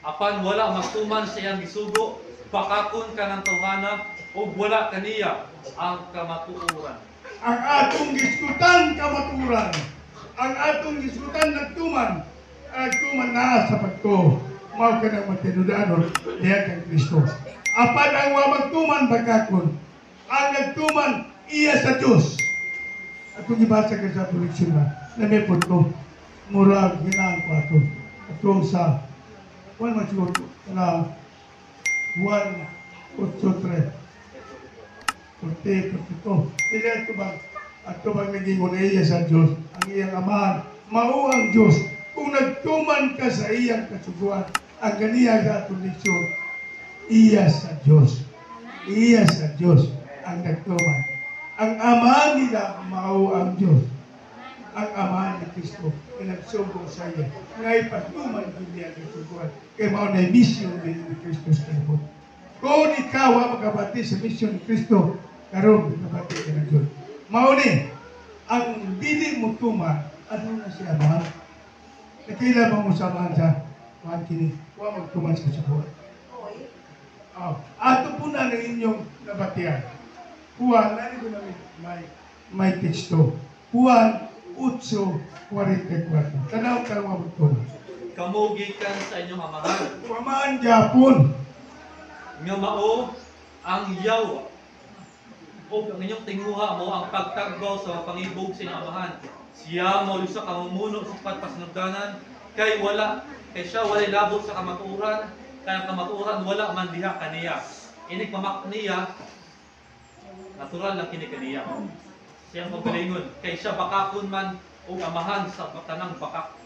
Apan wala magtuman sa iyang gisugo, pakakon ka ng tawhana, o wala kaniya ang kamatuoran. Ang atong giskutan kamaturan. Ang atong giskutan nagtuman. Nagtuman na sa pagko. Mao ka ng matinudanon diya kang Kristo. Apan ang magtuman bagakon. Ang nagtuman iya sa Diyos. Atong ibasa ka sa tuliksyon na may punto. Murag ginaan ko ato. Atong sa Juan Masiguro na 1:8-3. Kunti. Hindi ito bang naging unaiya sa Diyos, ang iyang amahan, mao ang Diyos. Kung nagtuman ka sa iyang kasuguan, ang ganiya sa atong leksyon, iya sa Diyos. Iya sa Diyos ang nagtuman. Ang amahan nila, mao ang Diyos. Ang amahan ni Kristo, na nagsugong sa iya. Ngay patuman niya ang kasuguan. Kaya mao na mission din ni Kristo sa kalibot. Kung ikaw magkabati sa mission ni Kristo, karon magkabati ka na Diyos. Mao ni, ang dili mo tuma, ano na siya mahal? Nakailan mo samahan sa mahal kini? Huwag magtuman sa kasuguan. Ato po na ng inyong nabatian. Juan, nani ko na may teksto. Juan 8:44. Tanaw ka mga magtuman. Kamugikan sa inyong amahan, Pamahan Japon. nga mao ang yawa, o ang inyong tinguha mo ang pagtagbaw sa mga pangibog sa inyong amahan. Siya mo sa kamumuno sa pagpasinugdanan, kay siya walay labot sa kamatuoran, kay ang kamatuoran wala man diha kaniya. Inig mamak niya, natural lang kini kaniya. Siyang pagbalingon, kay siya bakakon man o amahan sa tanang bakak.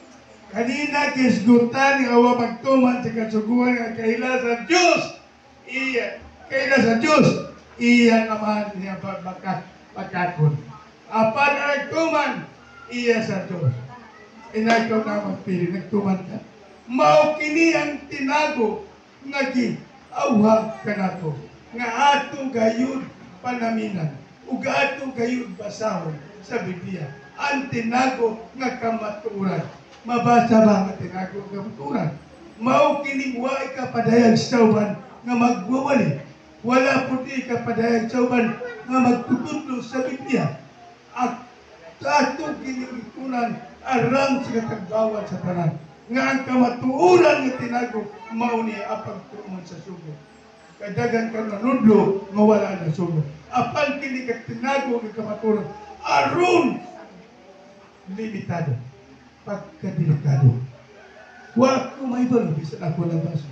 Kanina kisgutan ng awa magtuman sa kasuguan ng kaila sa Diyos. Kaila sa Diyos. Iya amahan niya bakakon. Apan na nagtuman, iya sa Diyos. Ikaw na magpili, nagtuman ka. Mao kini ang tinago nga giawhag kanato nga ato gayud panaminan ug ato gayud basahon sa Biblia. Ang tinago nga kamatuoran. Mabasa ba nga tinago nga kamatuoran? Mao kini wa ikapadayag sa uban nga magwawali. Wala po di ikapadayag sa uban nga magtutudlo sa Biblia. At ato kinilitunan aram sa katagbawan sa tanan. Nga ang kamatuoran nga tinago mao ni apag tuman sa sugo. Kadagan ka nanudlo nga wala na sugo. Apan kini ka tinago nga kamatuoran aron limitado, pagkadelikado. Wa ko may balo bisan ako ng baso.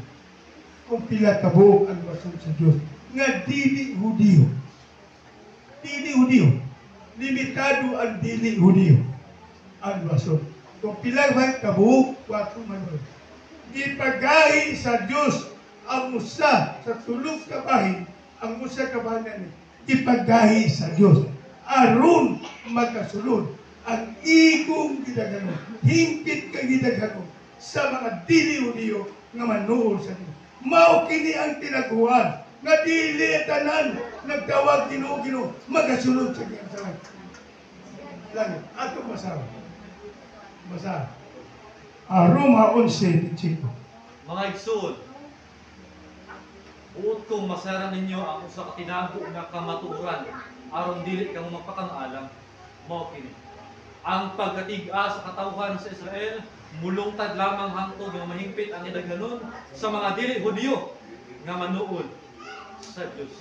Kung pila kabuok ang baso sa Diyos nga dili Hudiyo. Dili Hudiyo. Limitado ang dili Hudiyo. Ang baso. Kung pila man kabuok, wa ko may balo. Ipagahi sa Diyos ang musa sa tulog kabahin, ang musa kabahin ipagahi sa Diyos. Aron magkasulod ang igong gidagano, hingpit ka gidagano sa mga dili-udiyo nga manuol sa Diyos. Mao kini ang tinaguan nga dili tanan nagtawag Ginoo magasulod sa Diyan. Lang ato basahan. Basa. Roma 11:5. Mga igsoon, uot kong masaran ninyo ang usa ka tinago nga kamatuoran aron dili kamo magpakang-alam. Mao kini ang pagkatiga sa katawhan sa Israel, mulungtad lamang hangtod nga mahingpit ang idaghanon sa mga dili Hudiyo nga manuod sa Dios.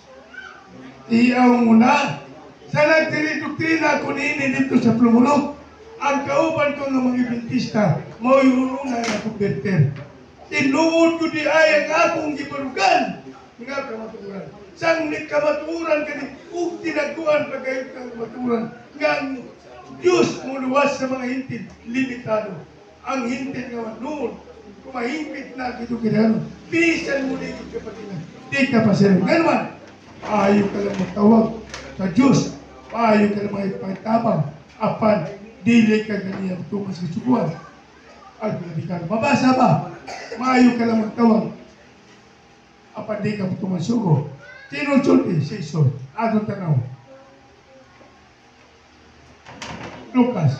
Iyaw muna sa nagdiri-doktrina ko niini dito sa Plumulog, ang kauban ko ng mga Adventista, mao yung una na converter. Tinuod ko di ay ang akong gibarugan nga kamatuoran. Sang kamatuoran kani ug tinaguan pagayod ng kamatuoran nga Diyos muluwas sa mga hintin, limitado. Ang hintin nga manuod, kung mahimpit na gito-gito, pisan mo na yung kapatinan. Di ka pa sila. Ganon, ayaw ka lang magtawag sa Diyos. Ayaw ka lang magpakitabang. Apan, dili ka ganyan tumas sa subuan. Ay, pinabikado. Mabasa ba? Maayo ka lang magtawag. Apa di ka tumansugo. Tinulsulti si Isos. Atong tanaw. Lucas.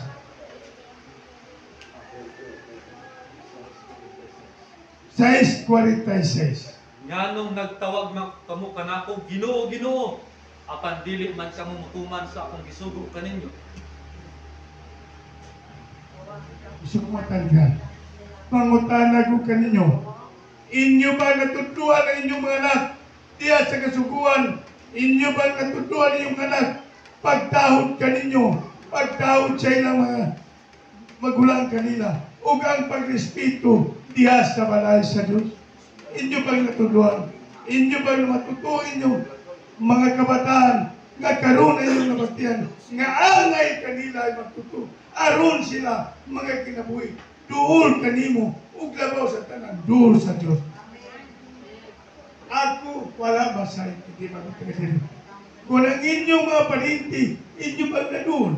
Sais 46. Nganong nagtawag kamo kanako, Ginoo, Ginoo, apan dili man kamo mutuman sa akong gisugo kaninyo. Gusto ko matanda. Mangutana ko kaninyo. Inyo ba natutuwa na inyong mga anak? Diya sa kasuguan. Inyo ba natutuwa na inyong anak? Pagtahod kaninyo. Pagtahod sa ilang mga magulang kanila. O ang pagrespeto diya sa balay sa Diyos. Inyo bang natutuwa? Inyo bang matutuwa inyong mga kabataan nga karon ay inyong nabatian nga angay kanila ay matutuwa. Aron sila mga kinabuhi. Duol kanimo ug labaw sa tanan. Duol sa Dios. Ako wala masay hindi magpapagdiri. Kung ang inyong mga parinti, inyo bang naduol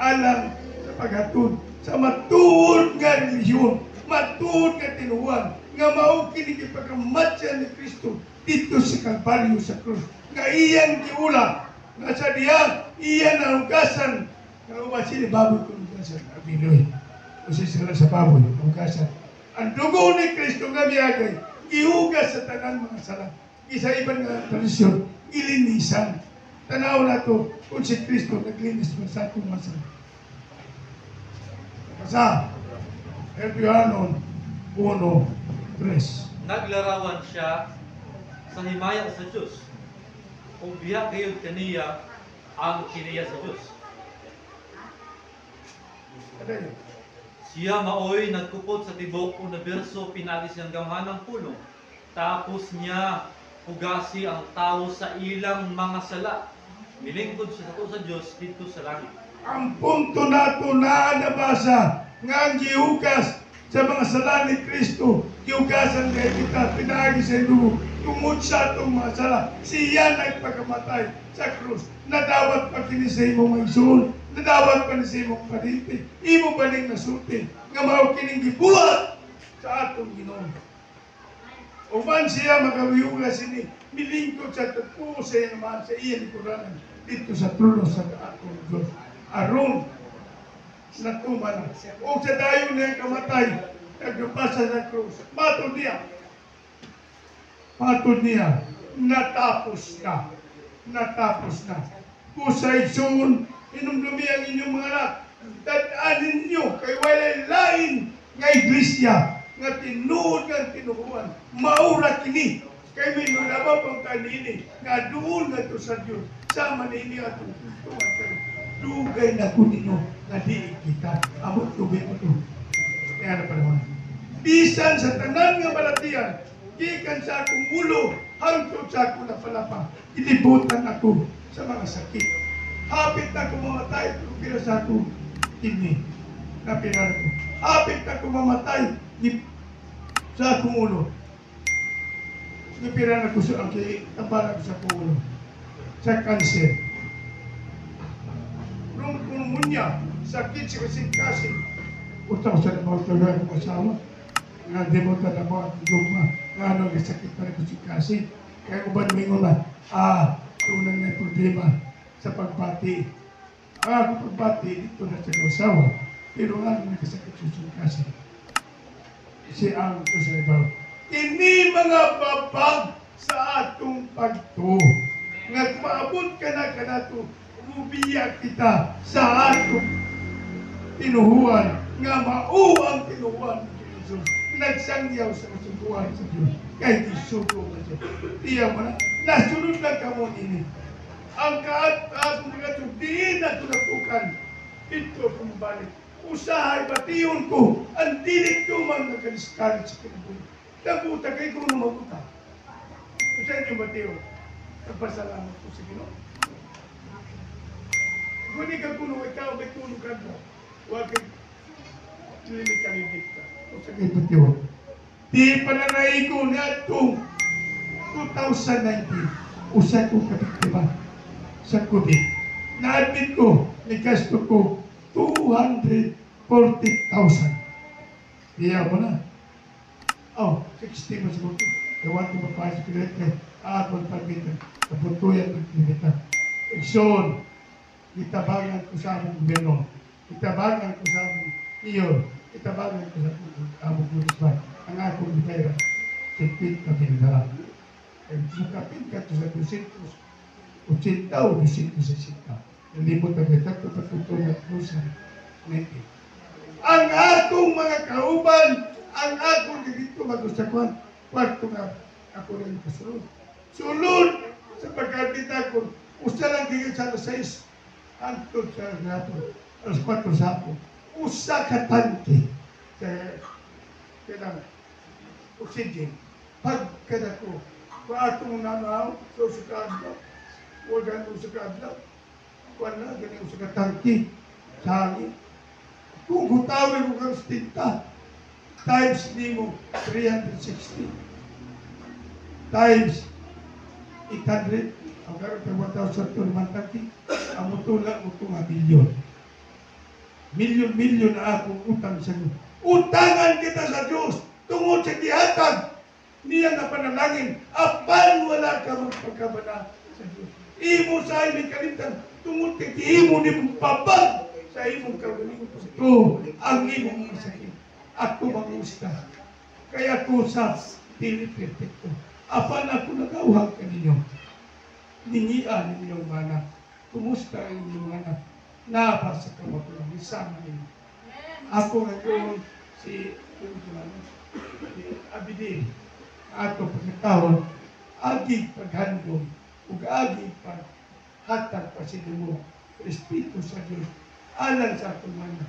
alang sa paghatod sa matuod nga relihiyon, matuod nga tinuan, nga mao kini pagkamatyan ni Kristo dito sa Kalbaryo sa krus. Nga iyang giula, nga sa diya, iyan ang hugasan, nga umasi ni baboy kung hugasan, abinoy. Kasi sila sa baboy, hugasan. Ang dugo ni Kristo nga miyagay, ihugas sa tanan mga sala. Isa ibang nga tradisyon, ilinisan. Tanaw na to, kung si Kristo naglinis mo sa atong masala. Sa Hebreanon 1:3. Naglarawan siya sa himaya sa Diyos. Kung biya kayo kaniya ang kiniya sa Diyos. Ano yun? Siya maoy nagkupot sa tibok na berso pinagi siyang gamhanang pulong. Tapos niya hugasi ang tao sa ilang mga sala. Milingkod siya sa Diyos dito sa langit. Ang punto nato na nabasa nga ang gihugas sa mga sala ni Kristo, gihugasan kay kita, pinagi sa dugo, tungod sa itong mga sala. Siya nagpakamatay sa krus. Nadawat pa kini sa imong magsuon, nadawat pa ni sa imong parinti, imo ba ning nasulti, nga mao kining gibuhat sa atong Ginoo. Uman siya magawihugas ini, milingkod sa tatuo sa iya naman, sa iya likuran, dito sa trono sa atong Diyos. Aron natuman o sa dayon niya kamatay nagpasa sa krus. Matod niya natapos na kusay sun inumdumi ang inyong mga anak dadaanin ninyo kay walay lain nga iglesia nga tinuod nga tinuhuan maura kini kay may nulabaw pang kanini nga duol na to sa Diyos sama nini atong tuwan kayo. Dugay na ko ninyo na di kita. Amot tubig mo ito. Kaya na panahon. Bisan sa tanan nga balatian, gikan sa akong ulo, hangtod sa akong napalapa, ilibutan ako sa mga sakit. Hapit na ako mamatay, pero sa akong kidney na pinara ko. Hapit na ako mamatay sa akong ulo. Napirana ko sa akong tabaran ko sa akong ulo. Sa cancer. Nung pneumonia, sakit sa kasing-kasing. Utang sa mga tagay ng asawa. Nga demonta na mga dugma. Nga ano, sakit pa rin kasing-kasing. Kaya ko ba namingon na, tunang na problema sa pagbati. Kung pagbati, dito na sa asawa. Pero nga, nagkasakit sa kasing-kasing. Si ang ito sa ibaw. Ini mga babag sa atong pagto. Nga maabot ka na kanato, rubiyak kita sa atong tinuhuan nga mauang tinuhuan ng Jesus. Nagsangyaw sa kasuguan sa Diyos. Kahit isugo ka siya. Tiyaw mo na, nasunod lang ka mo nini. Ang kaat-atong mga ito, diin na ito natukan. Ito kumabalik. Usahay, batiyon ko, ang dinig ko man nagkaliskalit sa kinabuhi. Nabuta kayo kung lumabuta. Usahay niyo batiyon. Nagpasalamat ko sa Ginoo. Kung di ka kuno, ikaw may kuno ka mo. Huwag kang lilik ka. O sa kayo patiwa. Di pananay ko na itong 2019. Usa ko kapiktima sa COVID. Na-admit ko, may gasto ko 240,000. Iya mo na. Oh, 60 mas ko. Gawan ko mapasok ko dito. Ako pagbitan. Kapuntuyan ng pagbitan. Ikson, itabangan ko sa among gobyerno. Itabangan ko sa among iyo. Itabangan ko sa among munisipal. Ang akong bitera. Sipit kami na. Mukapin ka to sa 280 o 260. Nalibot na kita ito patutunan ko sa neti. Ang akong mga kauban, ang akong dito mag-usakuan, kwarto nga ako rin kasulod. Sulod sa pagkabita ko, usa lang kaya sa 6, antod sa nato, alas 4 sa ako. Usa ka tanke sa kinang oxygen. Pagkada ko, paatong nanaw, so sa kadlaw, huwag ganun sa kadlaw, wala, ganun sa katangki, sa hangin. Kung hutawin mo kang stinta, times ni mo 360, times 800, ang karoon ka 1,000 to naman tangki, ang mutula mo ito nga milyon. Milyon-milyon na akong utang sa Diyos. Utangan kita sa Diyos, tungod sa gihatag, niya na panalangin, apan wala ka magpagkabana sa Diyos. Imo sa imong kalimtan, tungod kay imo ni mong babag sa imong kagaling. Ito ang imong masakit. Ako mangusta. Kaya ko sa dili perfecto. Apan ako nagawhag kaninyo. Ningian ninyong mana. Kumusta ang inyong mana? Napa sa kamatulang. Isama ninyo. Ako ngayon si Abidin. Ato pagkatawag, agig paghandong, ug agig paghatag pa sinimo, respeto sa Diyos, alang sa atong mga,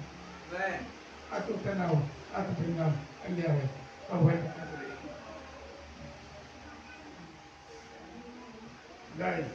atong tanaw, atong tanaw, ang yawa, pawala ka rin. Dahil,